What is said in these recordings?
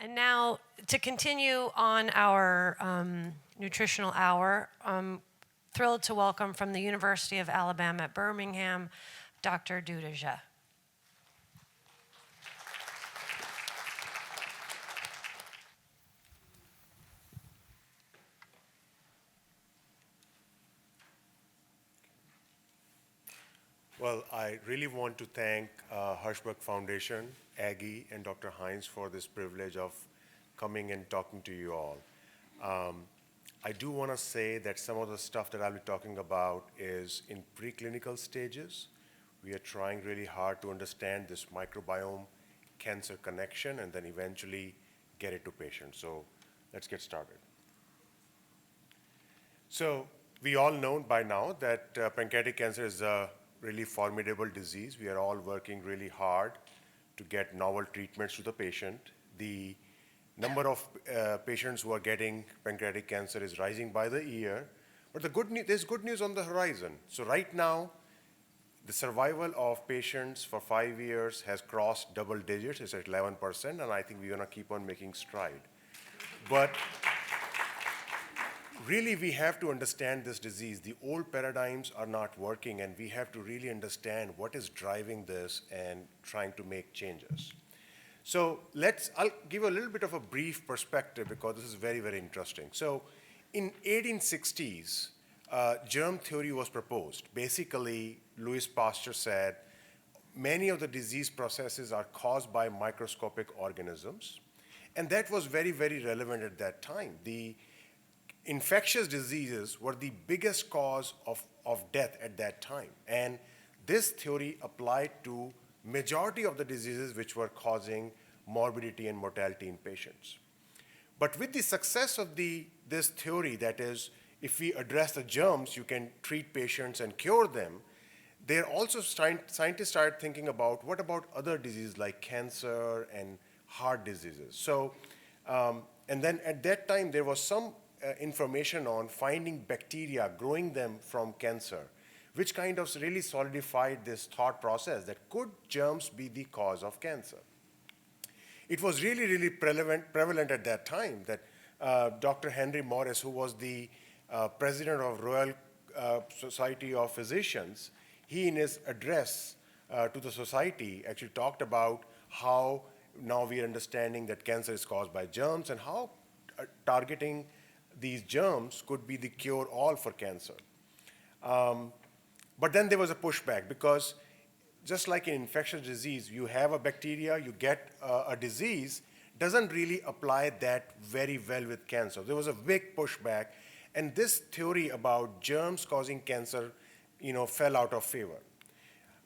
And now, to continue on our nutritional hour, I'm thrilled to welcome from the University of Alabama at Birmingham, Dr. Dudeja. Well, I really want to thank Hirschberg Foundation, Aggie, and Dr. Hines for this privilege of coming and talking to you all. I do want to say that some of the stuff that I'll be talking about is in preclinical stages. We are trying really hard to understand this microbiome-cancer connection and then eventually get it to patients. So let's get started. So we all know by now that pancreatic cancer is a really formidable disease. We are all working really hard to get novel treatments to the patient. The number of patients who are getting pancreatic cancer is rising by the year, but there's good news on the horizon. So right now, the survival of patients for 5 years has crossed double digits. It's at 11%, and I think we're going to keep on making stride. But really, we have to understand this disease. The old paradigms are not working, and we have to really understand what is driving this and trying to make changes. So I'll give a little bit of a brief perspective because this is very, very interesting. So in 1860s, germ theory was proposed. Basically, Louis Pasteur said many of the disease processes are caused by microscopic organisms, and that was very, very relevant at that time. The infectious diseases were the biggest cause of death at that time. And this theory applied to majority of the diseases which were causing morbidity and mortality in patients. But with the success of this theory, that is, if we address the germs, you can treat patients and cure them, scientists started thinking about what about other diseases like cancer and heart diseases. So, and then at that time, there was some information on finding bacteria, growing them from cancer, which kind of really solidified this thought process that could germs be the cause of cancer. It was really, really prevalent at that time that Dr. Henry Morris, who was the president of Royal Society of Physicians, he in his address to the society actually talked about how now we are understanding that cancer is caused by germs and how targeting these germs could be the cure-all for cancer. But then there was a pushback because just like in infectious disease, you have a bacteria, you get a disease, doesn't really apply that very well with cancer. There was a big pushback, and this theory about germs causing cancer, fell out of favor.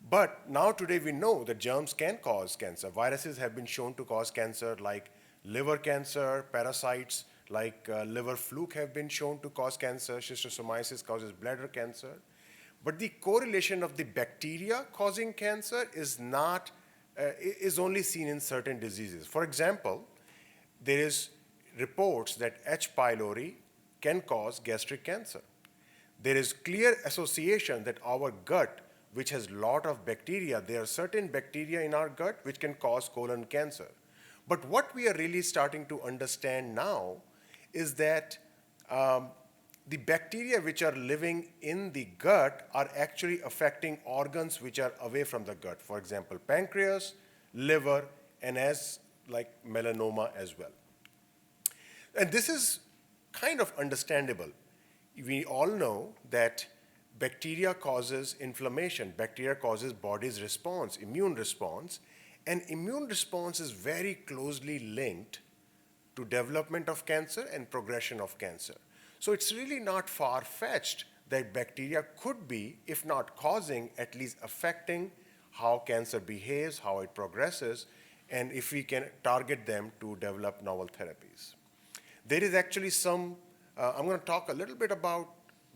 But now today we know that germs can cause cancer. Viruses have been shown to cause cancer like liver cancer, parasites like liver fluke have been shown to cause cancer, schistosomiasis causes bladder cancer. But the correlation of the bacteria causing cancer is only seen in certain diseases. For example, there is reports that H. pylori can cause gastric cancer. There is clear association that our gut, which has a lot of bacteria, there are certain bacteria in our gut which can cause colon cancer. But what we are really starting to understand now is that the bacteria which are living in the gut are actually affecting organs which are away from the gut. For example, pancreas, liver, and like melanoma as well. And this is kind of understandable. We all know that bacteria causes inflammation. Bacteria causes body's response, immune response. And immune response is very closely linked to development of cancer and progression of cancer. So it's really not far-fetched that bacteria could be, if not causing, at least affecting how cancer behaves, how it progresses, and if we can target them to develop novel therapies. There is actually I'm going to talk a little bit about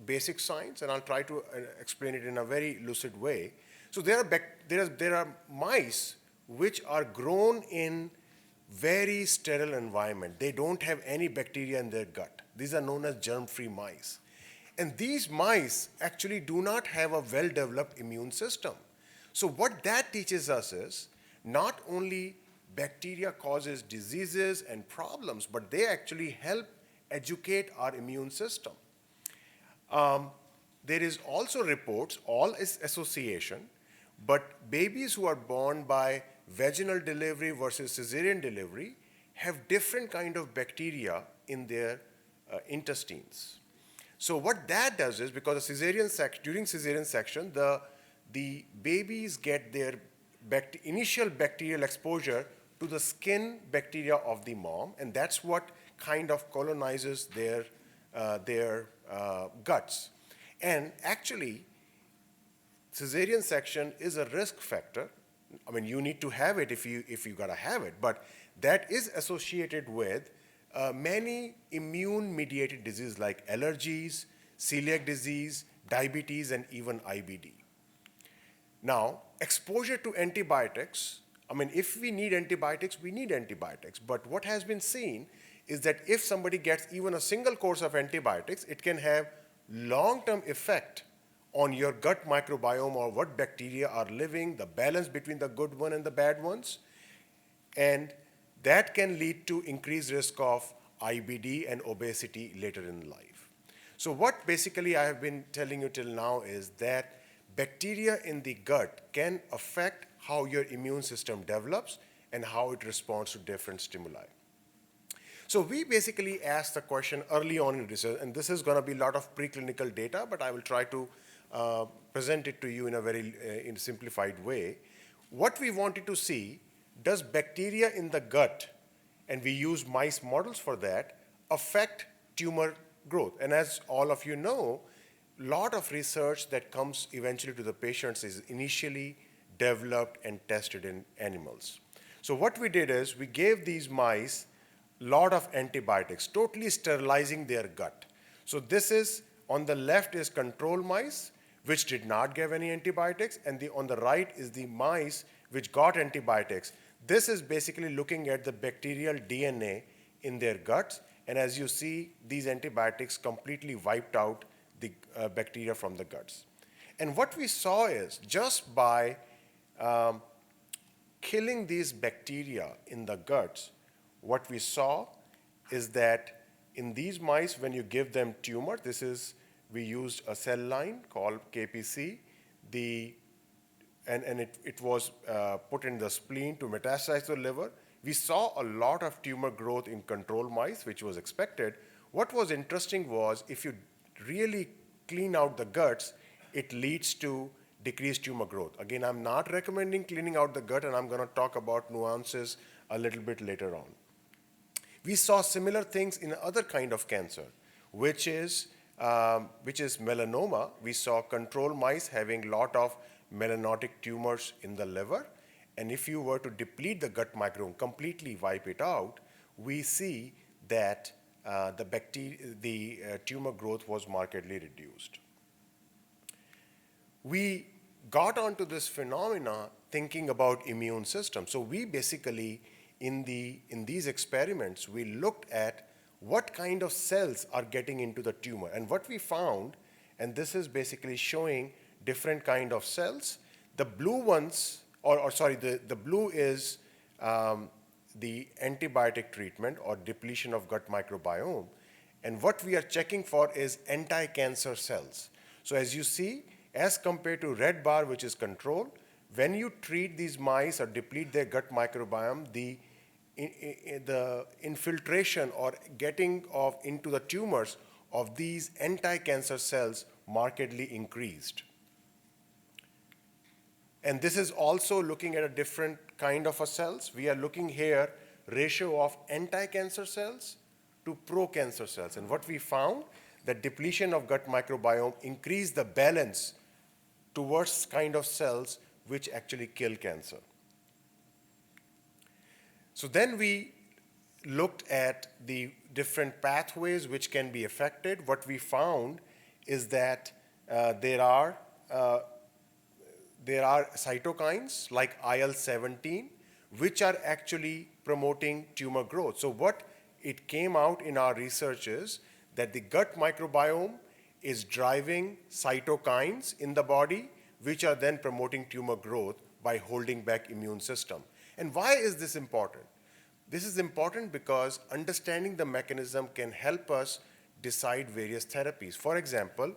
basic science, and I'll try to explain it in a very lucid way. So there are mice which are grown in very sterile environment. They don't have any bacteria in their gut. These are known as germ-free mice. And these mice actually do not have a well-developed immune system. So what that teaches us is not only bacteria causes diseases and problems, but they actually help educate our immune system. There is also reports, all is association, but babies who are born by vaginal delivery versus cesarean delivery have different kind of bacteria in their intestines. So what that does is, because during cesarean section, the babies get their initial bacterial exposure to the skin bacteria of the mom, and that's what kind of colonizes their guts. And actually, cesarean section is a risk factor. I mean, you need to have it if you gotta have it, but that is associated with many immune-mediated diseases like allergies, celiac disease, diabetes, and even IBD. Now, exposure to antibiotics, I mean, if we need antibiotics, we need antibiotics. But what has been seen is that if somebody gets even a single course of antibiotics, it can have long-term effect on your gut microbiome or what bacteria are living, the balance between the good one and the bad ones. And that can lead to increased risk of IBD and obesity later in life. So what basically I have been telling you till now is that bacteria in the gut can affect how your immune system develops and how it responds to different stimuli. So we basically asked the question early on in research, and this is going to be a lot of preclinical data, but I will try to present it to you in a very in simplified way. What we wanted to see, does bacteria in the gut, and we use mice models for that, affect tumor growth? And as all of you know, a lot of research that comes eventually to the patients is initially developed and tested in animals. So what we did is we gave these mice a lot of antibiotics, totally sterilizing their gut. So this is, on the left is control mice, which did not give any antibiotics, and on the right is the mice which got antibiotics. This is basically looking at the bacterial DNA in their guts, and as you see, these antibiotics completely wiped out the bacteria from the guts. And what we saw is, just by killing these bacteria in the guts, what we saw is that in these mice, when you give them tumor, we used a cell line called KPC, and it was put in the spleen to metastasize to the liver. We saw a lot of tumor growth in control mice, which was expected. What was interesting was, if you really clean out the guts, it leads to decreased tumor growth. Again, I'm not recommending cleaning out the gut, and I'm going to talk about nuances a little bit later on. We saw similar things in other kind of cancer, which is melanoma. We saw control mice having a lot of melanotic tumors in the liver. And if you were to deplete the gut microbiome, completely wipe it out, we see that the tumor growth was markedly reduced. We got onto this phenomena thinking about immune system. So we basically, in these experiments, we looked at what kind of cells are getting into the tumor. And what we found, and this is basically showing different kind of cells. The blue ones, the blue is the antibiotic treatment or depletion of gut microbiome. And what we are checking for is anti-cancer cells. So as you see, as compared to red bar, which is control, when you treat these mice or deplete their gut microbiome, the infiltration or getting into the tumors of these anti-cancer cells markedly increased. And this is also looking at a different kind of cells. We are looking here ratio of anti-cancer cells to pro-cancer cells. And what we found, that depletion of gut microbiome increased the balance towards kind of cells which actually kill cancer. So then we looked at the different pathways which can be affected. What we found is that there are cytokines like IL-17 which are actually promoting tumor growth. So what it came out in our research is that the gut microbiome is driving cytokines in the body which are then promoting tumor growth by holding back immune system. And why is this important? This is important because understanding the mechanism can help us decide various therapies. For example,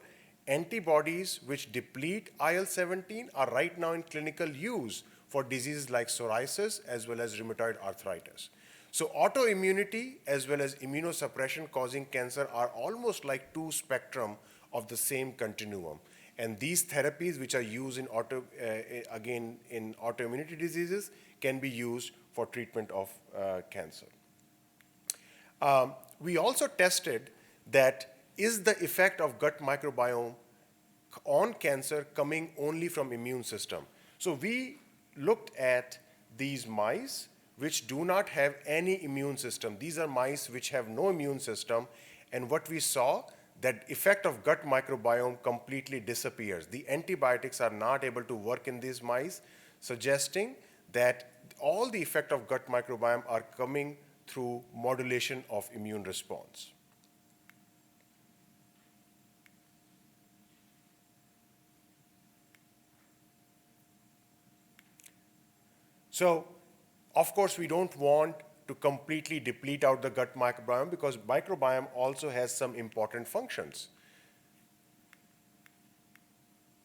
antibodies which deplete IL-17 are right now in clinical use for diseases like psoriasis as well as rheumatoid arthritis. So autoimmunity as well as immunosuppression causing cancer are almost like two spectrum of the same continuum. And these therapies which are used in in autoimmunity diseases can be used for treatment of cancer. We also tested that is the effect of gut microbiome on cancer coming only from immune system. So we looked at these mice which do not have any immune system. These are mice which have no immune system, and what we saw, that effect of gut microbiome completely disappears. The antibiotics are not able to work in these mice, suggesting that all the effect of gut microbiome are coming through modulation of immune response. So, of course, we don't want to completely deplete out the gut microbiome because microbiome also has some important functions.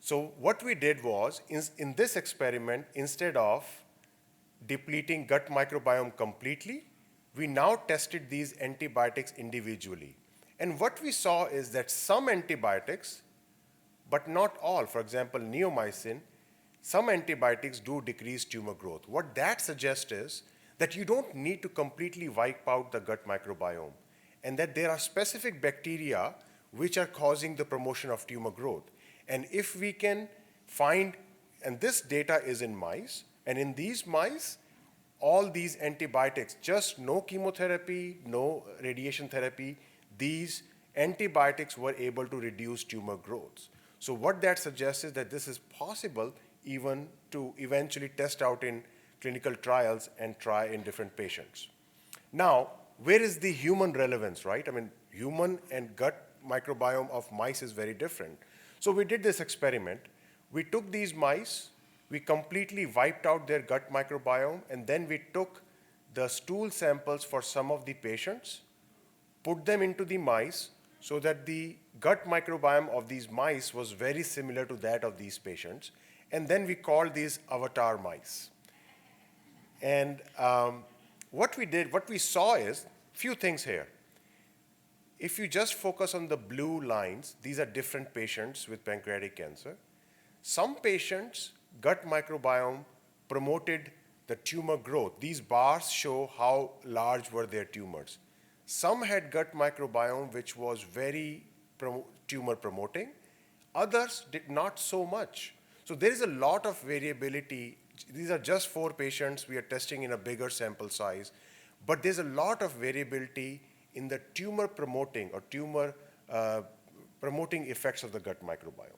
So what we did was, in this experiment, instead of depleting gut microbiome completely, we now tested these antibiotics individually. And what we saw is that some antibiotics, but not all, for example, neomycin, some antibiotics do decrease tumor growth. What that suggests is that you don't need to completely wipe out the gut microbiome, and that there are specific bacteria which are causing the promotion of tumor growth. And if we can find, and this data is in mice, and in these mice, all these antibiotics, just no chemotherapy, no radiation therapy, these antibiotics were able to reduce tumor growth. So what that suggests is that this is possible even to eventually test out in clinical trials and try in different patients. Now, where is the human relevance, right? I mean, human and gut microbiome of mice is very different. So we did this experiment. We took these mice, we completely wiped out their gut microbiome, and then we took the stool samples for some of the patients, put them into the mice so that the gut microbiome of these mice was very similar to that of these patients. And then we called these avatar mice. And what we saw is few things here. If you just focus on the blue lines, these are different patients with pancreatic cancer. Some patients, gut microbiome promoted the tumor growth. These bars show how large were their tumors. Some had gut microbiome which was very tumor promoting. Others did not so much. So there is a lot of variability. These are just 4 patients. We are testing in a bigger sample size. But there's a lot of variability in the tumor promoting or tumor promoting effects of the gut microbiome.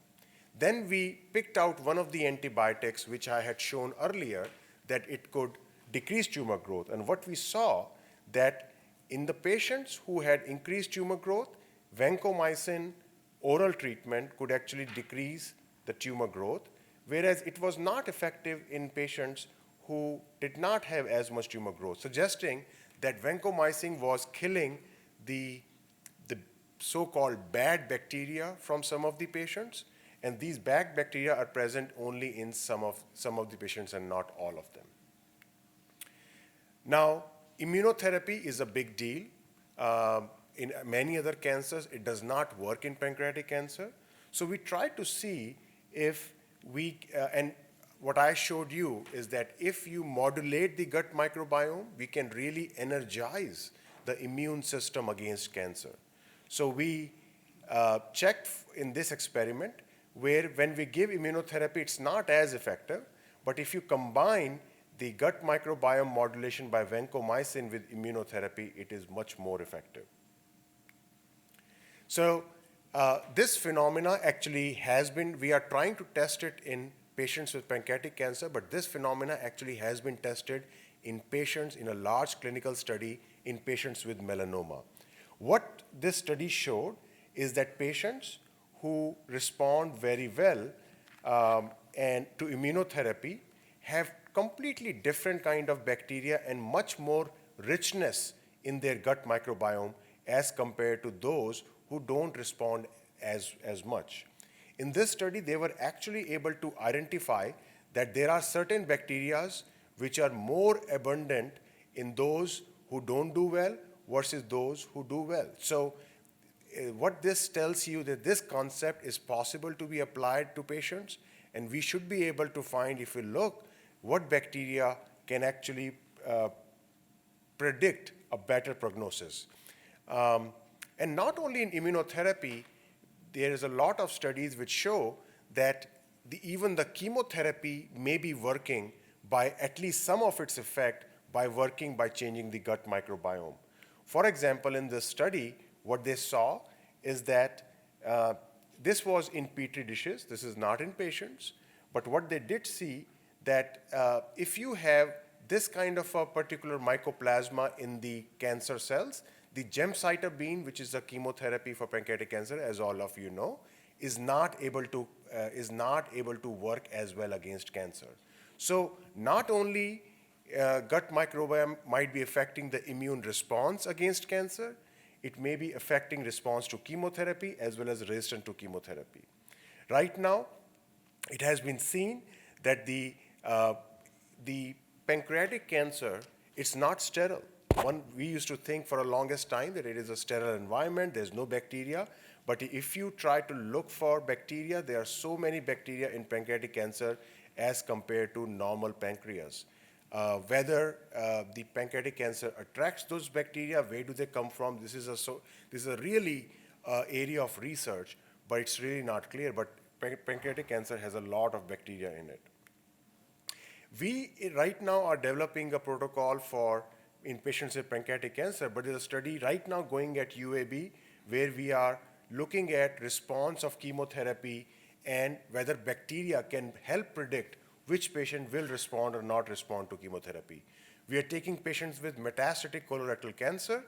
Then we picked out one of the antibiotics which I had shown earlier that it could decrease tumor growth. And what we saw that in the patients who had increased tumor growth, vancomycin oral treatment could actually decrease the tumor growth, whereas it was not effective in patients who did not have as much tumor growth, suggesting that vancomycin was killing the so-called bad bacteria from some of the patients, and these bad bacteria are present only in some of the patients and not all of them. Now, immunotherapy is a big deal. In many other cancers, it does not work in pancreatic cancer. So we tried to see if and what I showed you is that if you modulate the gut microbiome, we can really energize the immune system against cancer. So we checked in this experiment where when we give immunotherapy, it's not as effective, but if you combine the gut microbiome modulation by vancomycin with immunotherapy, it is much more effective. So this phenomena actually has been, we are trying to test it in patients with pancreatic cancer, but this phenomena actually has been tested in patients in a large clinical study in patients with melanoma. What this study showed is that patients who respond very well and to immunotherapy have completely different kind of bacteria and much more richness in their gut microbiome as compared to those who don't respond as much. In this study, they were actually able to identify that there are certain bacteria which are more abundant in those who don't do well versus those who do well. So what this tells you that this concept is possible to be applied to patients, and we should be able to find, if we look, what bacteria can actually predict a better prognosis. And not only in immunotherapy, there is a lot of studies which show that even the chemotherapy may be working by at least some of its effect by changing the gut microbiome. For example, in this study, what they saw is that this was in petri dishes. This is not in patients. But what they did see that if you have this kind of a particular mycoplasma in the cancer cells, the gemcitabine, which is a chemotherapy for pancreatic cancer, as all of you know, is not able to work as well against cancer. So not only gut microbiome might be affecting the immune response against cancer, it may be affecting response to chemotherapy as well as resistant to chemotherapy. Right now, it has been seen that the pancreatic cancer, it's not sterile. We used to think for the longest time that it is a sterile environment, there's no bacteria. But if you try to look for bacteria, there are so many bacteria in pancreatic cancer as compared to normal pancreas. Whether the pancreatic cancer attracts those bacteria, where do they come from? This is a really area of research, but it's really not clear. But pancreatic cancer has a lot of bacteria in it. We right now are developing a protocol in patients with pancreatic cancer, but there's a study right now going at UAB where we are looking at response of chemotherapy and whether bacteria can help predict which patient will respond or not respond to chemotherapy. We are taking patients with metastatic colorectal cancer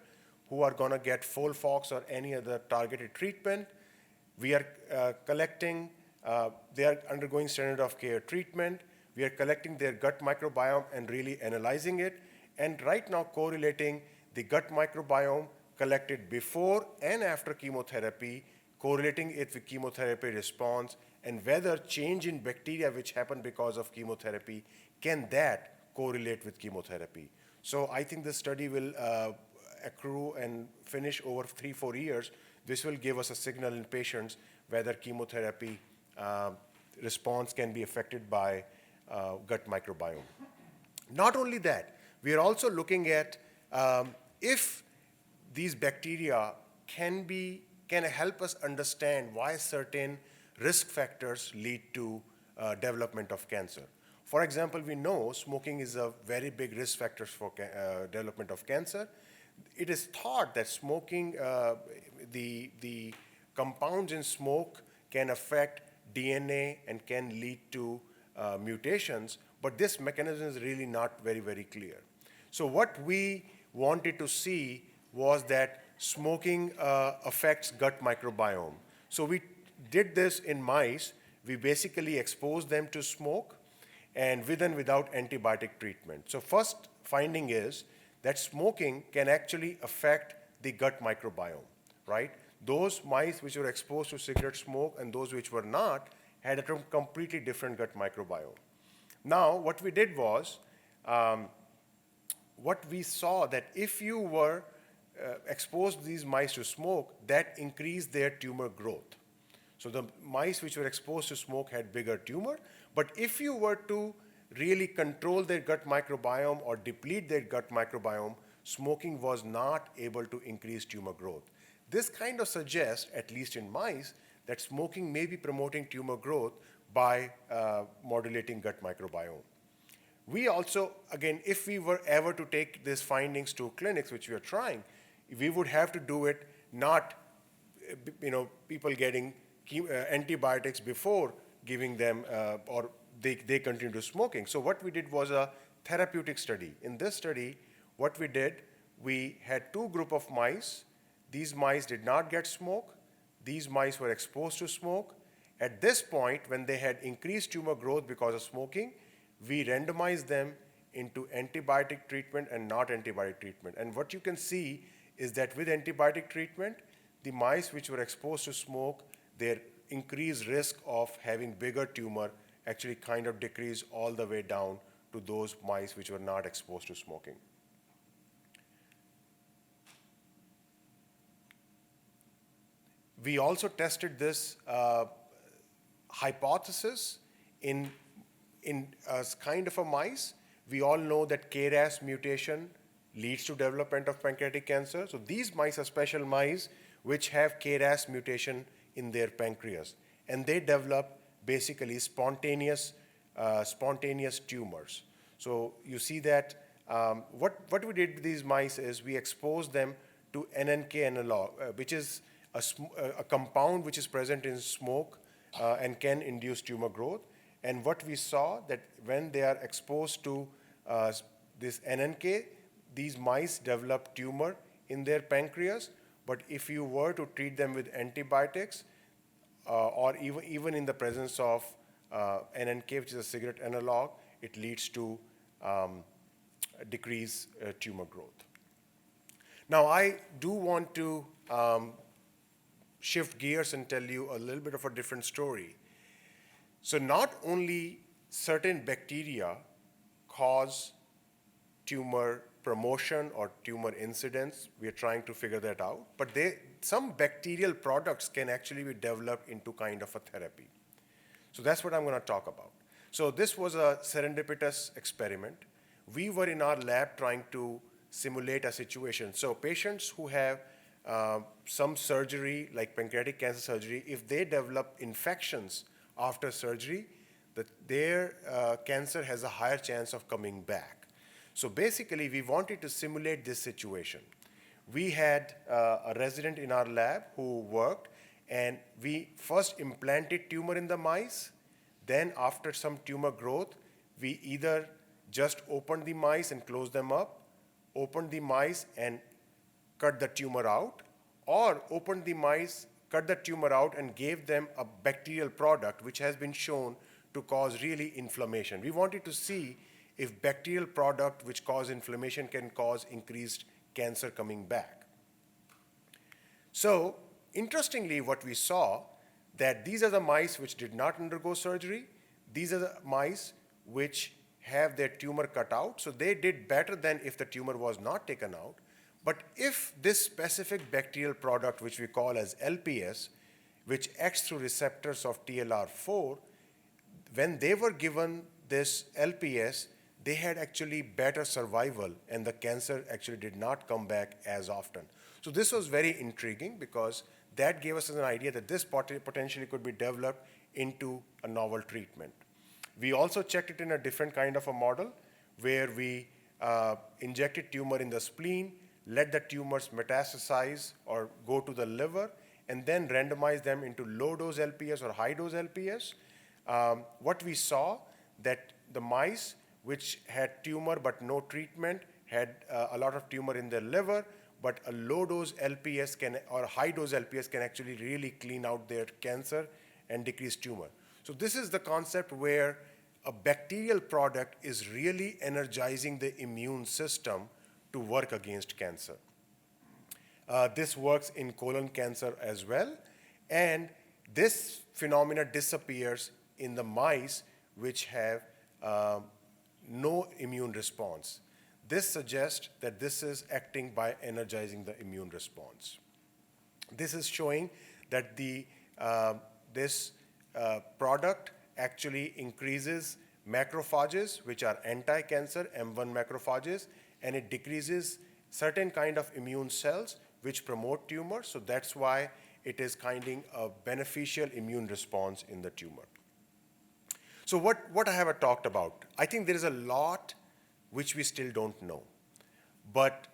who are going to get FOLFOX or any other targeted treatment. We are they are undergoing standard of care treatment. We are collecting their gut microbiome and really analyzing it. And right now correlating the gut microbiome collected before and after chemotherapy, correlating it with chemotherapy response, and whether change in bacteria which happen because of chemotherapy, can that correlate with chemotherapy? So I think this study will accrue and finish over 3-4 years. This will give us a signal in patients whether chemotherapy response can be affected by gut microbiome. Not only that, we are also looking at if these bacteria can help us understand why certain risk factors lead to development of cancer. For example, we know smoking is a very big risk factor for development of cancer. It is thought that smoking, the compounds in smoke can affect DNA and can lead to mutations, but this mechanism is really not very, very clear. So what we wanted to see was that smoking affects gut microbiome. So we did this in mice. We basically exposed them to smoke and with and without antibiotic treatment. So first finding is that smoking can actually affect the gut microbiome, right? Those mice which were exposed to cigarette smoke and those which were not had a completely different gut microbiome. Now, what we did was, what we saw that if you were exposed these mice to smoke, that increased their tumor growth. So the mice which were exposed to smoke had bigger tumor, but if you were to really control their gut microbiome or deplete their gut microbiome, smoking was not able to increase tumor growth. This kind of suggests, at least in mice, that smoking may be promoting tumor growth by modulating gut microbiome. We also, again, if we were ever to take these findings to clinics, which we are trying, we would have to do it not, people getting antibiotics before giving them, or they continue to smoking. So what we did was a therapeutic study. In this study, what we did, we had two groups of mice. These mice did not get smoke. These mice were exposed to smoke. At this point, when they had increased tumor growth because of smoking, we randomized them into antibiotic treatment and not antibiotic treatment. And what you can see is that with antibiotic treatment, the mice which were exposed to smoke, their increased risk of having bigger tumor actually kind of decreased all the way down to those mice which were not exposed to smoking. We also tested this hypothesis in a kind of a mice. We all know that KRAS mutation leads to development of pancreatic cancer. So these mice are special mice which have KRAS mutation in their pancreas. And they develop basically spontaneous tumors. So you see that what we did with these mice is we exposed them to NNK analog, which is a compound which is present in smoke and can induce tumor growth. And what we saw that when they are exposed to this NNK, these mice develop tumor in their pancreas. But if you were to treat them with antibiotics, or even in the presence of NNK, which is a cigarette analog, it leads to decreased tumor growth. Now, I do want to shift gears and tell you a little bit of a different story. So not only certain bacteria cause tumor promotion or tumor incidence, we are trying to figure that out, but some bacterial products can actually be developed into kind of a therapy. So that's what I'm going to talk about. So this was a serendipitous experiment. We were in our lab trying to simulate a situation. So patients who have some surgery, like pancreatic cancer surgery, if they develop infections after surgery, their cancer has a higher chance of coming back. So basically, we wanted to simulate this situation. We had a resident in our lab who worked, and we first implanted tumor in the mice. Then after some tumor growth, we either just opened the mice and closed them up, opened the mice and cut the tumor out, or opened the mice, cut the tumor out, and gave them a bacterial product which has been shown to cause really inflammation. We wanted to see if bacterial product which cause inflammation can cause increased cancer coming back. So interestingly, what we saw that these are the mice which did not undergo surgery. These are the mice which have their tumor cut out. So they did better than if the tumor was not taken out. But if this specific bacterial product, which we call as LPS, which acts through receptors of TLR4, when they were given this LPS, they had actually better survival, and the cancer actually did not come back as often. So this was very intriguing because that gave us an idea that this potentially could be developed into a novel treatment. We also checked it in a different kind of a model where we injected tumor in the spleen, let the tumors metastasize or go to the liver, and then randomized them into low-dose LPS or high-dose LPS. What we saw that the mice which had tumor but no treatment had a lot of tumor in their liver, but a low-dose LPS or high-dose LPS can actually really clean out their cancer and decrease tumor. So this is the concept where a bacterial product is really energizing the immune system to work against cancer. This works in colon cancer as well, and this phenomena disappears in the mice which have no immune response. This suggests that this is acting by energizing the immune response. This is showing that this product actually increases macrophages, which are anti-cancer M1 macrophages, and it decreases certain kind of immune cells which promote tumor. So that's why it is kind of a beneficial immune response in the tumor. So what I have talked about, I think there is a lot which we still don't know. But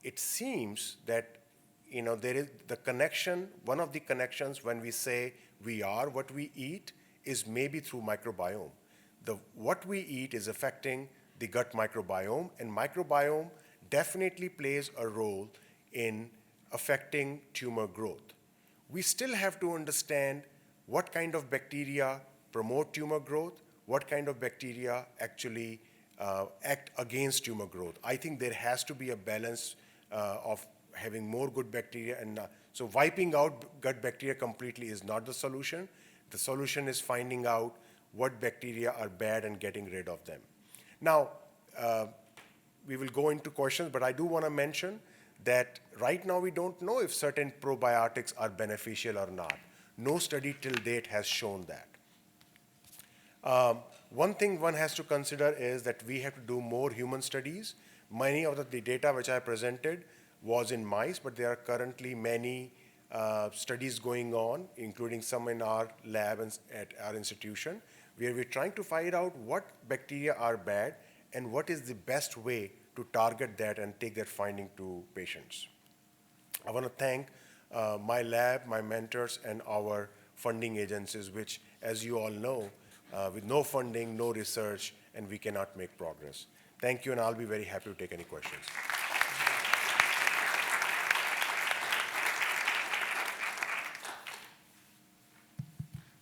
it seems that there is the connection, one of the connections when we say we are what we eat is maybe through microbiome. What we eat is affecting the gut microbiome, and microbiome definitely plays a role in affecting tumor growth. We still have to understand what kind of bacteria promote tumor growth, what kind of bacteria actually act against tumor growth. I think there has to be a balance of having more good bacteria and so wiping out gut bacteria completely is not the solution. The solution is finding out what bacteria are bad and getting rid of them. Now, we will go into questions, but I do want to mention that right now we don't know if certain probiotics are beneficial or not. No study till date has shown that. One thing one has to consider is that we have to do more human studies. Many of the data which I presented was in mice, but there are currently many studies going on, including some in our lab and at our institution, where we're trying to find out what bacteria are bad and what is the best way to target that and take that finding to patients. I want to thank my lab, my mentors, and our funding agencies, which, as you all know, with no funding, no research, and we cannot make progress. Thank you, and I'll be very happy to take any questions.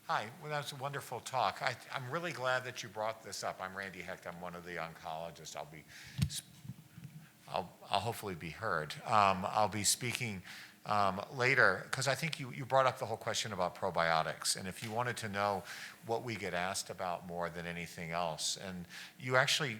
Hi, well, that was a wonderful talk. I'm really glad that you brought this up. I'm Randy Hecht. I'm one of the oncologists. I'll hopefully be heard. I'll be speaking later because I think you brought up the whole question about probiotics, and if you wanted to know what we get asked about more than anything else, and you actually,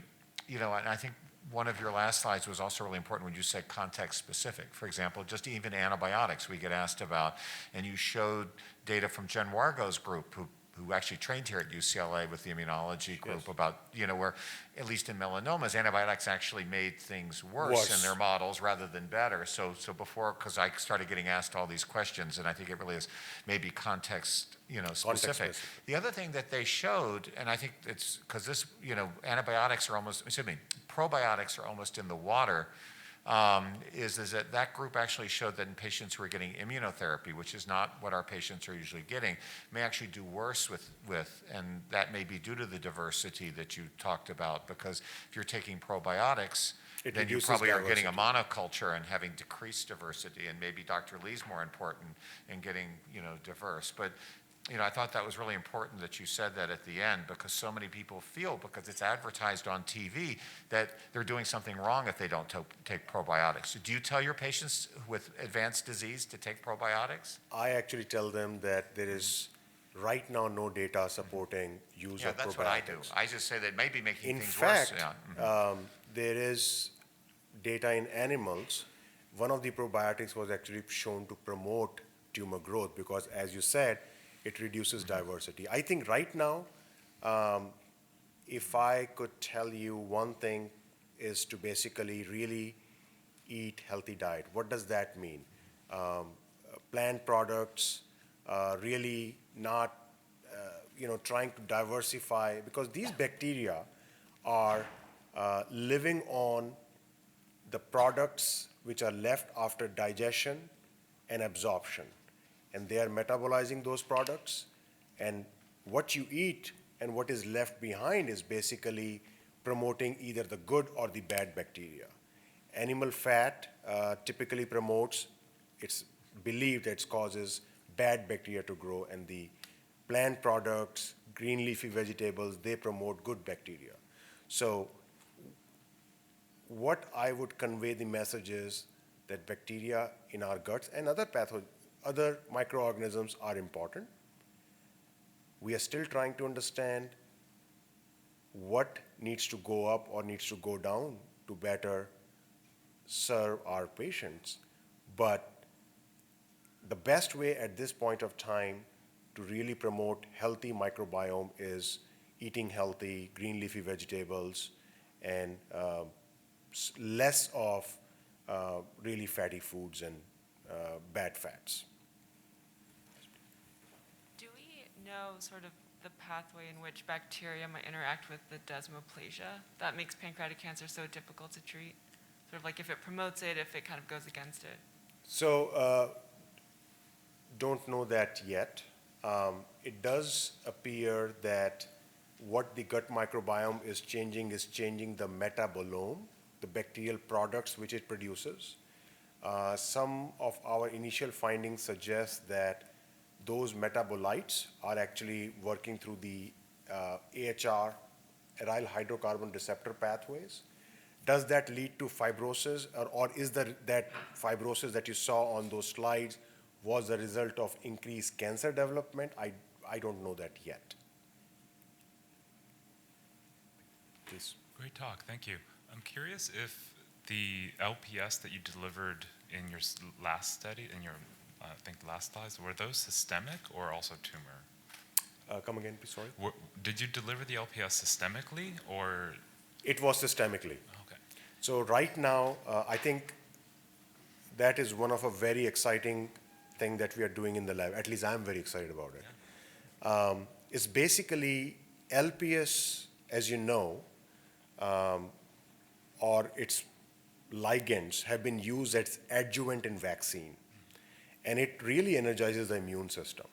and I think one of your last slides was also really important when you said context specific. For example, just even antibiotics we get asked about, and you showed data from Jen Wargo's group who actually trained here at UCLA with the immunology group about, where at least in melanomas, antibiotics actually made things worse in their models rather than better. So before, because I started getting asked all these questions, and I think it really is maybe context, specific. The other thing that they showed, and I think it's because this, probiotics are almost in the water, is that group actually showed that in patients who are getting immunotherapy, which is not what our patients are usually getting, may actually do worse with, and that may be due to the diversity that you talked about, because if you're taking probiotics, then you probably are getting a monoculture and having decreased diversity, and maybe Dr. Lee's more important in getting, diverse. But I thought that was really important that you said that at the end, because so many people feel, because it's advertised on TV, that they're doing something wrong if they don't take probiotics. Do you tell your patients with advanced disease to take probiotics? I actually tell them that there is right now no data supporting use of probiotics. Yeah, that's what I do. I just say that maybe making things worse. In fact, there is data in animals. One of the probiotics was actually shown to promote tumor growth because, as you said, it reduces diversity. I think right now, if I could tell you one thing is to basically really eat healthy diet. What does that mean? Plant products, really not, trying to diversify, because these bacteria are living on the products which are left after digestion and absorption. And they are metabolizing those products, and what you eat and what is left behind is basically promoting either the good or the bad bacteria. Animal fat typically promotes, it's believed that it causes bad bacteria to grow, and the plant products, green leafy vegetables, they promote good bacteria. So what I would convey the message is that bacteria in our guts and other microorganisms are important. We are still trying to understand what needs to go up or needs to go down to better serve our patients. But the best way at this point of time to really promote healthy microbiome is eating healthy green leafy vegetables and less of really fatty foods and bad fats. Know sort of the pathway in which bacteria might interact with the desmoplasia that makes pancreatic cancer so difficult to treat? Sort of like if it promotes it, if it kind of goes against it? So don't know that yet. It does appear that what the gut microbiome is changing the metabolome, the bacterial products which it produces. Some of our initial findings suggest that those metabolites are actually working through the AHR, aryl hydrocarbon receptor pathways. Does that lead to fibrosis, or is that fibrosis that you saw on those slides was a result of increased cancer development? I don't know that yet. Please. Great talk, thank you. I'm curious if the LPS that you delivered in your last study, in your, I think, last slides, were those systemic or also tumor? Come again, please, sorry? Did you deliver the LPS systemically or? It was systemically. Okay. So right now, I think that is one of a very exciting thing that we are doing in the lab. At least I'm very excited about it. Yeah. It's basically LPS, as you know, or its ligands have been used as adjuvant in vaccine, and it really energizes the immune system.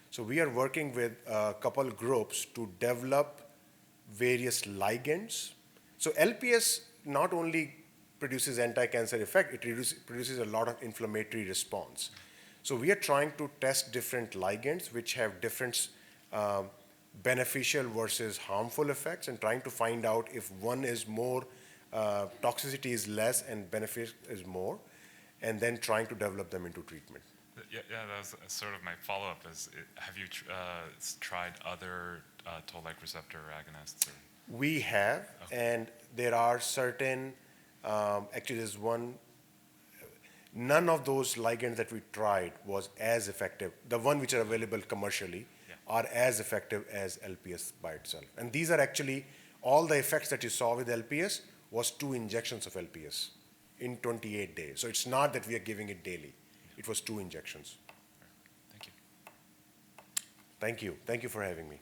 So we are working with a couple groups to develop various ligands. So LPS not only produces anti-cancer effect, it produces a lot of inflammatory response. So we are trying to test different ligands which have different beneficial versus harmful effects, and trying to find out if one is more, toxicity is less and benefit is more, and then trying to develop them into treatment. Yeah, that was sort of my follow-up is, have you tried other toll-like receptor agonists? Or? We have, and there are certain, actually there's one, none of those ligands that we tried was as effective. The one which are available commercially are as effective as LPS by itself. And these are actually, all the effects that you saw with LPS was 2 injections of LPS in 28 days. So it's not that we are giving it daily. It was 2 injections. Thank you. Thank you. Thank you for having me.